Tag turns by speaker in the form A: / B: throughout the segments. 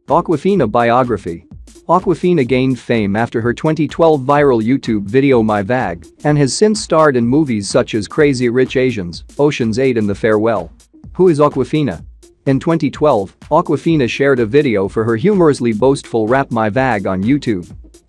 A: Awkwafina Biography. Awkwafina gained fame after her 2012 viral YouTube video My Vag and has since starred in movies such as Crazy Rich Asians, Ocean's 8 and The Farewell. Who is Awkwafina? In 2012, Awkwafina shared a video for her humorously boastful rap My Vag on YouTube.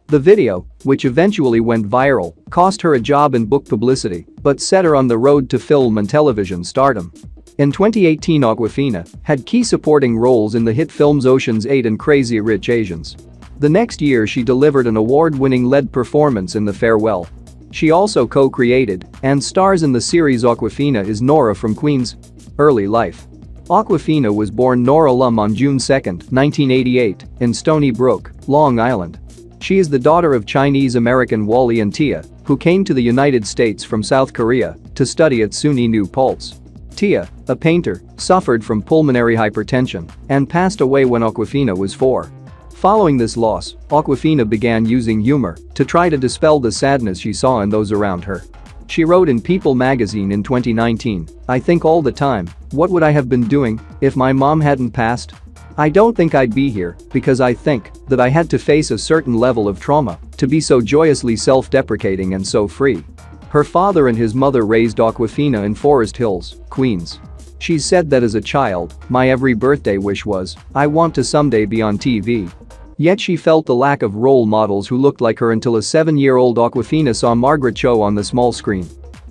A: The video, which eventually went viral, cost her a job in book publicity but set her on the road to film and television stardom. In 2018, Awkwafina had key supporting roles in the hit films Ocean's 8 and Crazy Rich Asians. The next year she delivered an award-winning lead performance in The Farewell. She also co-created and stars in the series Awkwafina is Nora from Queens. Early life. Awkwafina was born Nora Lum on June 2, 1988, in Stony Brook, Long Island. She is the daughter of Chinese-American Wally and Tia, who came to the United States from South Korea to study at SUNY New Paltz. Tia, a painter, suffered from pulmonary hypertension and passed away when Awkwafina was 4. Following this loss, Awkwafina began using humor to try to dispel the sadness she saw in those around her. She wrote in People magazine in 2019, "I think all the time, what would I have been doing if my mom hadn't passed? I don't think I'd be here because I think that I had to face a certain level of trauma to be so joyously self-deprecating and so free." Her father and his mother raised Awkwafina in Forest Hills, Queens. She said that as a child, "My every birthday wish was, I want to someday be on TV." Yet she felt the lack of role models who looked like her until a 7-year-old Awkwafina saw Margaret Cho on the small screen.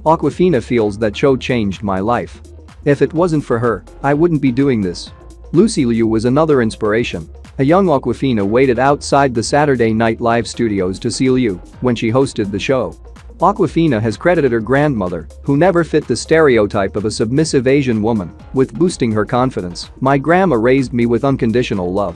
A: Awkwafina feels that Cho changed my life. If it wasn't for her, I wouldn't be doing this. Lucy Liu was another inspiration. A young Awkwafina waited outside the Saturday Night Live studios to see Liu when she hosted the show. Awkwafina has credited her grandmother, who never fit the stereotype of a submissive Asian woman, with boosting her confidence. "My grandma raised me with unconditional love.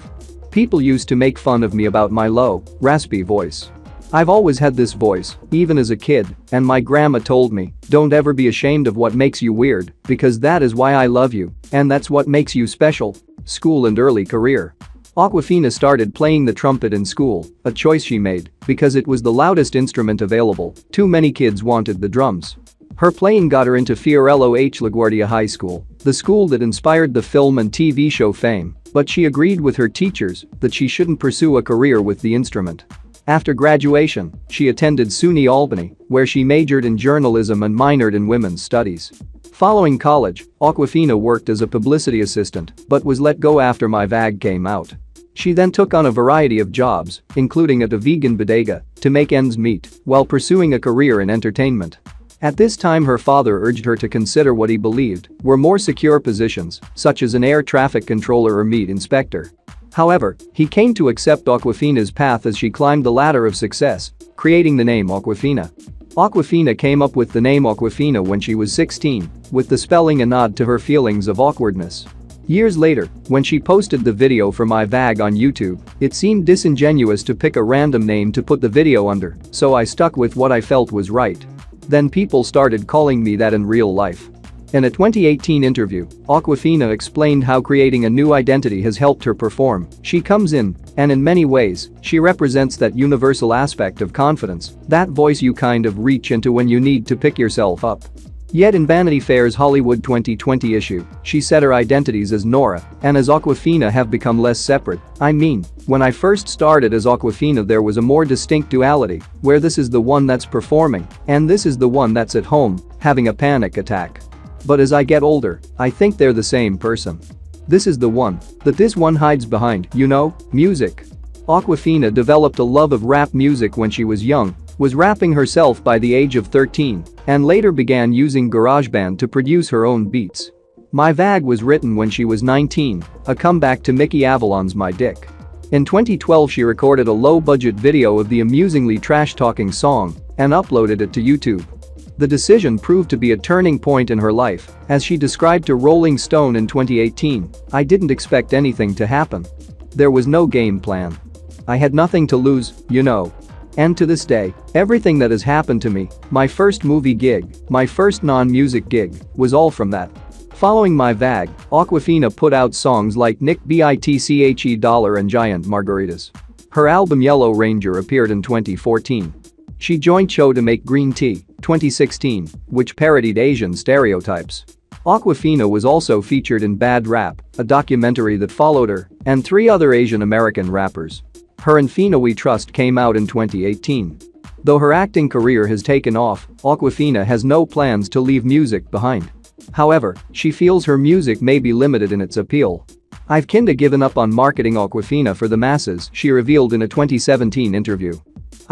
A: People used to make fun of me about my low, raspy voice. I've always had this voice, even as a kid, and my grandma told me, don't ever be ashamed of what makes you weird, because that is why I love you, and that's what makes you special." School and early career. Awkwafina started playing the trumpet in school, a choice she made because it was the loudest instrument available. Too many kids wanted the drums. Her playing got her into Fiorello H. LaGuardia High School, the school that inspired the film and TV show fame, but she agreed with her teachers that she shouldn't pursue a career with the instrument. After graduation, she attended SUNY Albany, where she majored in journalism and minored in women's studies. Following college, Awkwafina worked as a publicity assistant but was let go after My Vag came out. She then took on a variety of jobs, including at a vegan bodega, to make ends meet while pursuing a career in entertainment. At this time her father urged her to consider what he believed were more secure positions, such as an air traffic controller or meat inspector. However, he came to accept Awkwafina's path as she climbed the ladder of success, creating the name Awkwafina. Awkwafina came up with the name Awkwafina when she was 16, with the spelling a nod to her feelings of awkwardness. Years later, when she posted the video for My Vag on YouTube, it seemed disingenuous to pick a random name to put the video under, so I stuck with what I felt was right. Then people started calling me that in real life. In a 2018 interview, Awkwafina explained how creating a new identity has helped her perform. She comes in, and in many ways, she represents that universal aspect of confidence, that voice you kind of reach into when you need to pick yourself up. Yet in Vanity Fair's Hollywood 2020 issue, she said her identities as Nora and as Awkwafina have become less separate. "I mean, when I first started as Awkwafina there was a more distinct duality, where this is the one that's performing and this is the one that's at home, having a panic attack. But as I get older, I think they're the same person. This is the one that this one hides behind, you know, music." Awkwafina developed a love of rap music when she was young, was rapping herself by the age of 13, and later began using GarageBand to produce her own beats. My Vag was written when she was 19, a comeback to Mickey Avalon's My Dick. In 2012 she recorded a low-budget video of the amusingly trash-talking song and uploaded it to YouTube. The decision proved to be a turning point in her life, as she described to Rolling Stone in 2018, "I didn't expect anything to happen. There was no game plan. I had nothing to lose, you know. And to this day, everything that has happened to me, my first movie gig, my first non-music gig, was all from that." Following My Vag, Awkwafina put out songs like Nick Bitche Dollar and Giant Margaritas. Her album Yellow Ranger appeared in 2014. She joined Cho to make Green Tea, 2016, which parodied Asian stereotypes. Awkwafina was also featured in Bad Rap, a documentary that followed her and 3 other Asian American rappers. Her and Fina We Trust came out in 2018. Though her acting career has taken off, Awkwafina has no plans to leave music behind. However, she feels her music may be limited in its appeal. "I've kinda given up on marketing Awkwafina for the masses," she revealed in a 2017 interview.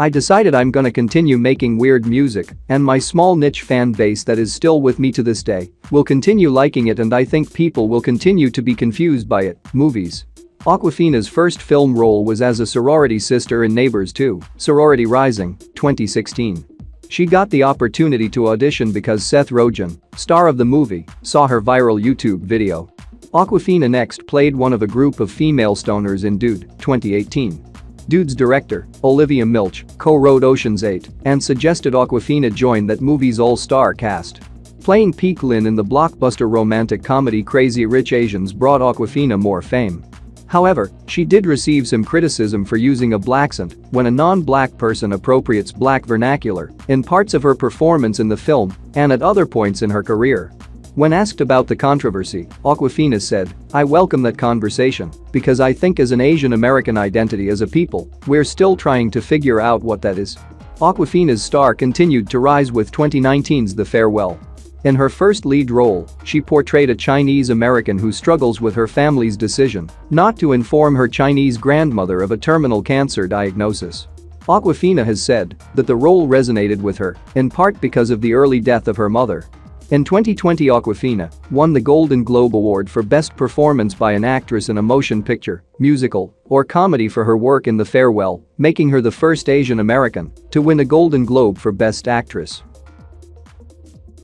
A: "I decided I'm gonna continue making weird music, and my small niche fan base that is still with me to this day will continue liking it, and I think people will continue to be confused by it." Movies. Awkwafina's first film role was as a sorority sister in Neighbors 2, Sorority Rising, 2016. She got the opportunity to audition because Seth Rogen, star of the movie, saw her viral YouTube video. Awkwafina next played one of a group of female stoners in Dude, 2018. Dude's director, Olivia Milch, co-wrote Ocean's 8 and suggested Awkwafina join that movie's all-star cast. Playing Peek Lin in the blockbuster romantic comedy Crazy Rich Asians brought Awkwafina more fame. However, she did receive some criticism for using a blaccent when a non-black person appropriates black vernacular in parts of her performance in the film and at other points in her career. When asked about the controversy, Awkwafina said, "I welcome that conversation because I think as an Asian American identity as a people, we're still trying to figure out what that is." Awkwafina's star continued to rise with 2019's The Farewell. In her first lead role, she portrayed a Chinese American who struggles with her family's decision not to inform her Chinese grandmother of a terminal cancer diagnosis. Awkwafina has said that the role resonated with her, in part because of the early death of her mother. In 2020, Awkwafina won the Golden Globe Award for Best Performance by an Actress in a Motion Picture, Musical, or Comedy for her work in The Farewell, making her the first Asian American to win a Golden Globe for Best Actress.